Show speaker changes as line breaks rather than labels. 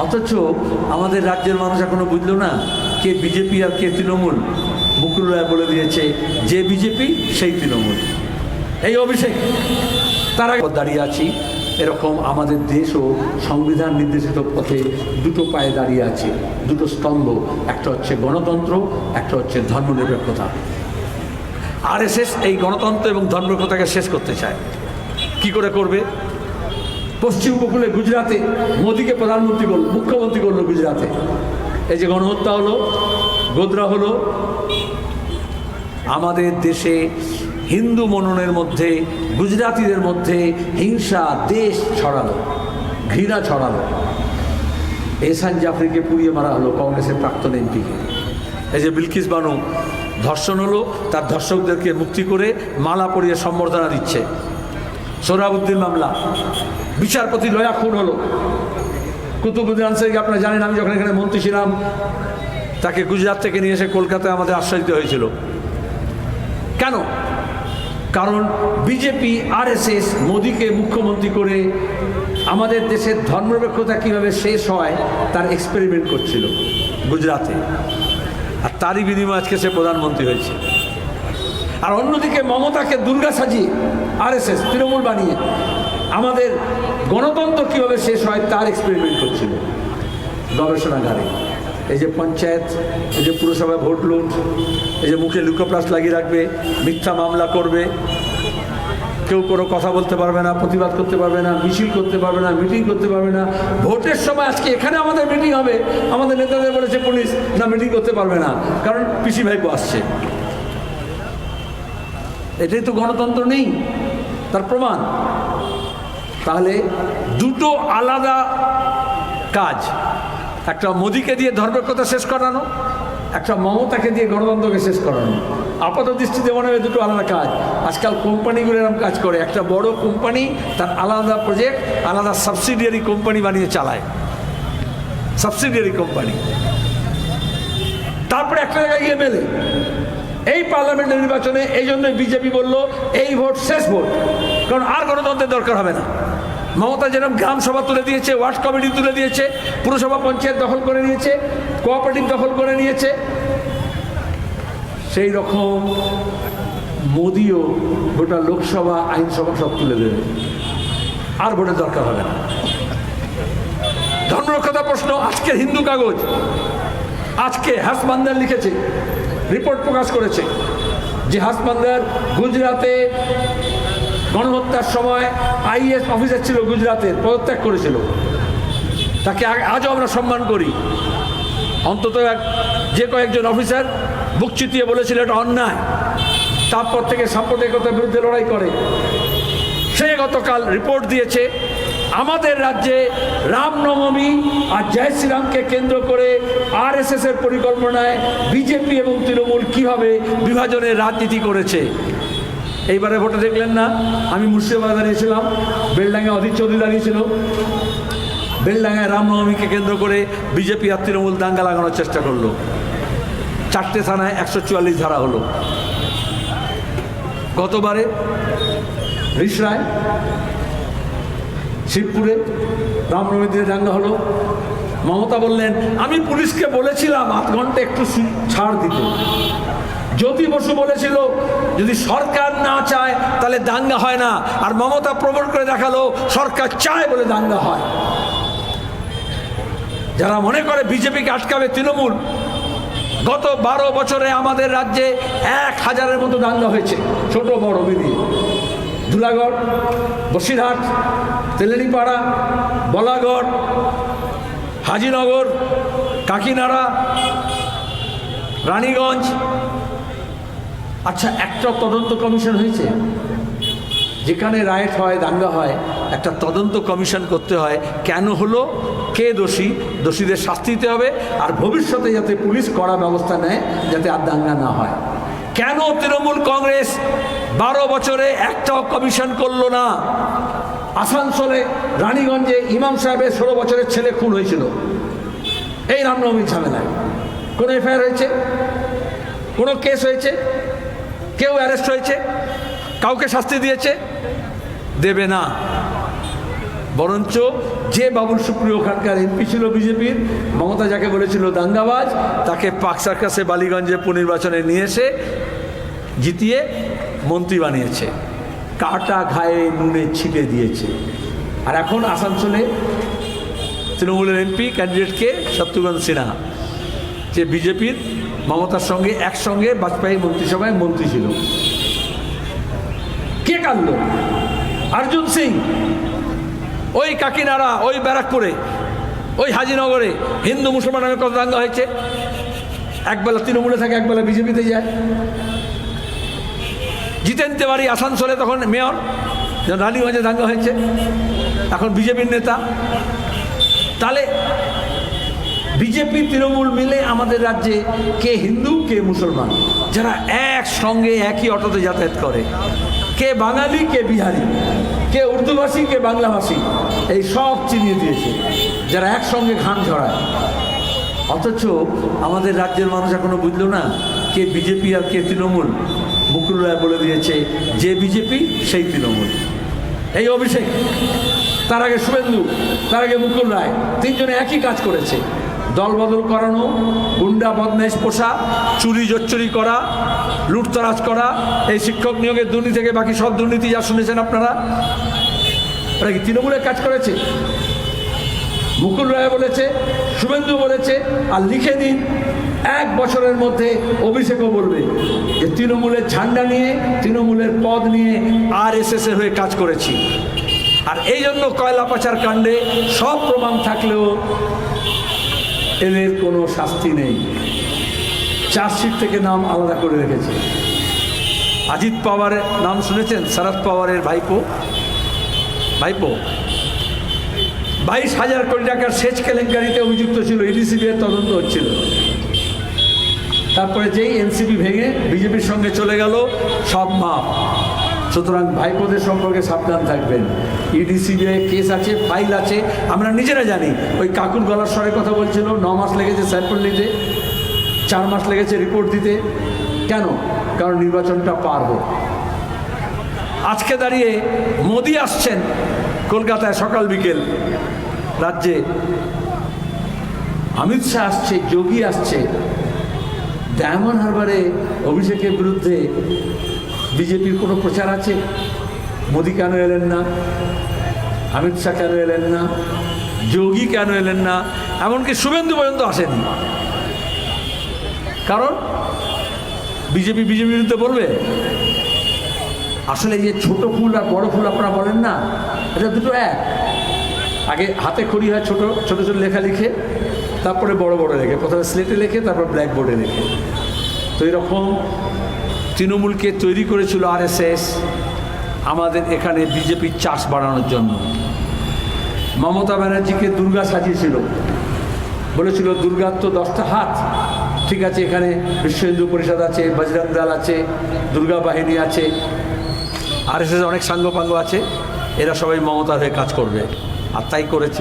অথচ আমাদের রাজ্যের মানুষ এখনো বুঝলো না কে বিজেপি আর কে তৃণমূল। মুকুল রায় বলে দিয়েছে যে বিজেপি সেই তৃণমূল। এই অভিষেক তারা দাঁড়িয়ে আছি। এরকম আমাদের দেশও সংবিধান নির্দেশিত পথে দুটো পায়ে দাঁড়িয়ে আছে, দুটো স্তম্ভ। একটা হচ্ছে গণতন্ত্র, একটা হচ্ছে ধর্মনিরপেক্ষতা। আরএসএস এই গণতন্ত্র এবং ধর্মনিরপেক্ষতাকে শেষ করতে চায়। কি করে করবে? পশ্চিম উপকূলে গুজরাটে মোদীকে প্রধানমন্ত্রী করল, মুখ্যমন্ত্রী করলো গুজরাটে। এই যে গণহত্যা হলো, গোধরা হলো, আমাদের দেশে হিন্দু মননের মধ্যে, গুজরাটিদের মধ্যে হিংসা দেশ ছড়ালো, ঘৃণা ছড়ালো। এহসান জাফরিকে পুড়িয়ে মারা হলো, কংগ্রেসের প্রাক্তন এমপিকে। এই যে বিলকিস বানু ধর্ষণ হলো, তার ধর্ষকদেরকে মুক্তি করে মালা পরিয়ে সম্বর্ধনা দিচ্ছে। সোহরাবুদ্দিন মামলা, বিচারপতি লয়া খুন হলো। কুতুবুদ্দিন আনসারিকে আপনারা জানেন, আমি যখন এখানে মন্ত্রী ছিলাম তাকে গুজরাট থেকে নিয়ে এসে কলকাতায় আমাদের আশ্রয় দিতে হয়েছিল। কেন? কারণ বিজেপি আরএসএস মোদীকে মুখ্যমন্ত্রী করে আমাদের দেশের ধর্মনিরপেক্ষতা কীভাবে শেষ হয় তার এক্সপেরিমেন্ট করছিল গুজরাটে, আর তারই বিনিময়ে আজকে সে প্রধানমন্ত্রী হয়েছে। আর অন্যদিকে মমতাকে দুর্গা সাজিয়ে আরএসএস তৃণমূল বানিয়ে আমাদের গণতন্ত্র কীভাবে শেষ হয় তার এক্সপেরিমেন্ট করছিল গবেষণাগারে। এই যে পঞ্চায়েত, এই যে পুরসভায় ভোট লুট, এই যে মুখে লুকোপ্লাস লাগিয়ে রাখবে, মিথ্যা মামলা করবে, কেউ কোনো কথা বলতে পারবে না, প্রতিবাদ করতে পারবে না, মিছিল করতে পারবে না, মিটিং করতে পারবে না। ভোটের সময় আজকে এখানে আমাদের মিটিং হবে, আমাদের নেতাদের বলেছে পুলিশ না মিটিং করতে পারবে না, কারণ পিসি ভাইপো আসছে। এটাই তো গণতন্ত্র নেই, তার প্রমাণ। তাহলে দুটো আলাদা কাজ, একটা মোদীকে দিয়ে ধর্মনিরপেক্ষতা শেষ করানো, একটা মমতাকে দিয়ে গণতন্ত্রকে শেষ করানো। আপাত দৃষ্টিতে মনে হয় দুটো আলাদা কাজ। আজকাল কোম্পানিগুলো এরকম কাজ করে, একটা বড় কোম্পানি তার আলাদা প্রজেক্ট আলাদা সাবসিডিয়ারি কোম্পানি বানিয়ে চালায়, সাবসিডিয়ারি কোম্পানি। তারপরে একটা জায়গায় গিয়ে মেলে। এই পার্লামেন্টের নির্বাচনে এই জন্যই বিজেপি বলল এই ভোট শেষ ভোট, কারণ আর গণতন্ত্রের দরকার হবে না। মমতা যেরকম গ্রাম সভা তুলে দিয়েছে, ওয়ার্ড কমিটি তুলে দিয়েছে, পুরসভা পঞ্চায়েত দখল করে নিয়েছে, কোঅপারেটিভ দখল করে নিয়েছে, সেই রকম মোদিও গোটা লোকসভা আইনসভা সব তুলে দেবে, আর ভোটের দরকার হবে না। ধর্মনিরপেক্ষতা প্রশ্ন আজকের হিন্দু কাগজ, আজকে হাসমান্দার লিখেছে, রিপোর্ট প্রকাশ করেছে যে হাসমান্দার গুজরাটে গণহত্যার সময় আইএস অফিসার ছিল, গুজরাটের, পদত্যাগ করেছিল। তাকে আজও আমরা সম্মান করি। অন্তত যে কয়েকজন অফিসার বুক চিতিয়ে বলেছিল এটা অন্যায়, তারপর থেকে সাম্প্রদায়িকতার বিরুদ্ধে লড়াই করে। সে গতকাল রিপোর্ট দিয়েছে আমাদের রাজ্যে রামনবমী আর জয় শ্রীরামকে কেন্দ্র করে আরএসএস এর পরিকল্পনায় বিজেপি এবং তৃণমূল কীভাবে বিভাজনের রাজনীতি করেছে। এইবারে ভোটে দেখলেন না, আমি মুর্শিদাবাদে দাঁড়িয়েছিলাম, বেলডাঙ্গায় অধীর চৌধুরী দাঁড়িয়েছিল। বেলডাঙ্গায় রামনবমীকে কেন্দ্র করে বিজেপি আর তৃণমূল দাঙ্গা লাগানোর চেষ্টা করলো। 4টে থানায় 144 ধারা হলো। গতবারে রিসরায়, শিবপুরে রামনবমীর দিনে দাঙ্গা হলো। মমতা বললেন আমি পুলিশকে বলেছিলাম আধ ঘন্টা একটু ছাড় দিতে। জ্যোতি বসু বলেছিল যদি সরকার না চায় তাহলে দাঙ্গা হয় না, আর মমতা প্রবল করে দেখালো সরকার চায় বলে দাঙ্গা হয়। যারা মনে করে বিজেপিকে আটকাবে তৃণমূল, গত 12 বছরে আমাদের রাজ্যে 1000-এর মতো দাঙ্গা হয়েছে, ছোট বড় মিলিয়ে। ধুলাগড়, বসিরহাট, তেলেনিপাড়া, বলাগড়, হাজিনগর, কাকিনাড়া, রানীগঞ্জ। আচ্ছা, একটা তদন্ত কমিশন হয়েছে? যেখানে রায়েট হয়, দাঙ্গা হয়, একটা তদন্ত কমিশন করতে হয়। কেন হলো, কে দোষী, দোষীদের শাস্তি দিতে হবে, আর ভবিষ্যতে যাতে পুলিশ কড়া ব্যবস্থা নেয় যাতে আর দাঙ্গা না হয়। কেন তৃণমূল কংগ্রেস 12 বছরে একটাও কমিশন করলো না? আসানসোলে রানীগঞ্জে ইমাম সাহেবের 16 বছরের ছেলে খুন হয়েছিল এই রামনবমীর ঝামেলায়। কোনো এফআইআর হয়েছে? কোনো কেস হয়েছে? কেউ অ্যারেস্ট হয়েছে? কাউকে শাস্তি দিয়েছে? দেবে না। বরঞ্চ যে বাবুল সুপ্রিয় ওখানকার এমপি ছিল বিজেপির, মমতা যাকে বলেছিল দাঙ্গাবাজ, তাকে পাক সার্কাসে বালিগঞ্জে পুনর্নির্বাচনে নিয়ে এসে জিতিয়ে মন্ত্রী বানিয়েছে, কাটা ঘায়ে নুনে ছিটে দিয়েছে। আর এখন আসানসোলে তৃণমূলের এমপি ক্যান্ডিডেটকে শত্রুঘ্ন সিনহা, যে বিজেপির মমতার সঙ্গে একসঙ্গে বাজপেয়ী মন্ত্রিসভায় মন্ত্রী ছিল। কে কাঁদল? অর্জুন সিং। ওই কাকিনাড়া, ওই ব্যারাকপুরে, ওই হাজিনগরে হিন্দু মুসলমান নামে কত দাঙ্গা হয়েছে। একবেলা তৃণমূলে থাকে, একবেলা বিজেপিতে যায়। জিতেন তেওয়ারি আসানসোলে তখন মেয়র, রানীগঞ্জে দাঙ্গা হয়েছে, এখন বিজেপির নেতা। তাহলে বিজেপি তৃণমূল মিলে আমাদের রাজ্যে কে হিন্দু কে মুসলমান, যারা একসঙ্গে একই অটোতে যাতায়াত করে, কে বাঙালি কে বিহারি, কে উর্দুভাষী কে বাংলাভাষী, এই সব চিনিয়ে দিয়েছে, যারা একসঙ্গে ঘাম ঝরায়। অথচ আমাদের রাজ্যের মানুষ এখনো বুঝলো না কে বিজেপি আর কে তৃণমূল। মুকুল রায় বলে দিয়েছে, যে বিজেপি সেই তৃণমূল। এই অভিষেক, তার আগে শুভেন্দু, তার আগে মুকুল রায়, তিনজনে একই কাজ করেছে। দলবদল করানো, গুন্ডা বদমাইশ পোষা, চুরি জোচ্চুরি করা, লুটতরাজ করা, এই শিক্ষক নিয়োগের দুর্নীতি থেকে বাকি সব দুর্নীতি যা শুনেছেন আপনারা, ওরা কি তৃণমূলের কাজ করেছে? মুকুল রায় বলেছে, শুভেন্দু বলেছে, আর লিখে দিন 1 বছরের মধ্যে অভিষেকও বলবে যে তৃণমূলের ঝান্ডা নিয়ে, তৃণমূলের পদ নিয়ে RSS এর হয়ে কাজ করেছি। আর এই জন্য কয়লা পাচার কাণ্ডে সব প্রমাণ থাকলেও এদের কোনো শাস্তি নেই। চার্জশিট থেকে নাম আলাদা করে রেখেছে। অজিত পাওয়ারের নাম শুনেছেন? শরদ পাওয়ারের ভাইপো 22,000 কোটি টাকার সেচ কেলেঙ্কারিতে অভিযুক্ত ছিল, EDCB এর তদন্ত হচ্ছিল। তারপরে যেই এনসিপি ভেঙে বিজেপির সঙ্গে চলে গেল, সব মাপ। সুতরাং ভাইপোদের সম্পর্কে সাবধান থাকবেন। EDCB কেস আছে, ফাইল আছে, আমরা নিজেরা জানি। ওই কাকুর গলার স্বরে কথা বলছিল, 9 মাস লেগেছে স্যাম্পল নিতে, 4 মাস লেগেছে রিপোর্ট দিতে। কেন? কারণ নির্বাচনটা পার হোক। আজকে দাঁড়িয়ে মোদি আসছেন কলকাতায় সকাল বিকেল, রাজ্যে অমিত শাহ আসছে, যোগী আসছে। ডায়মন্ড হারবারে অভিষেকের বিরুদ্ধে বিজেপির কোনো প্রচার আছে? মোদি কেন এলেন না? অমিত শাহ কেন এলেন না? যোগী কেন এলেন না? এমনকি শুভেন্দু পর্যন্ত আসেনি। কারণ বিজেপির বিরুদ্ধে বলবে। আসলে যে ছোট ফুল আর বড় ফুল আপনারা বলেন না, এটা দুটো এক। আগে হাতে খড়ি হয়, ছোট ছোট ছোট লেখা লিখে, তারপরে বড় বড় লেখে, প্রথমে স্লেটে লেখে, তারপর ব্ল্যাকবোর্ডে লেখে। তো এরকম তৃণমূলকে তৈরি করেছিল RSS আমাদের এখানে বিজেপির চাষ বাড়ানোর জন্য। মমতা ব্যানার্জিকে দুর্গা সাজিয়েছিল, বলেছিল দুর্গার তো 10টা হাত। ঠিক আছে, এখানে বিশ্ব হিন্দু পরিষদ আছে, বজরং দল আছে, দুর্গা বাহিনী আছে, RSS অনেক সাঙ্গপাঙ্গ আছে, এরা সবাই মমতার হয়ে কাজ করবে। আর তাই করেছে।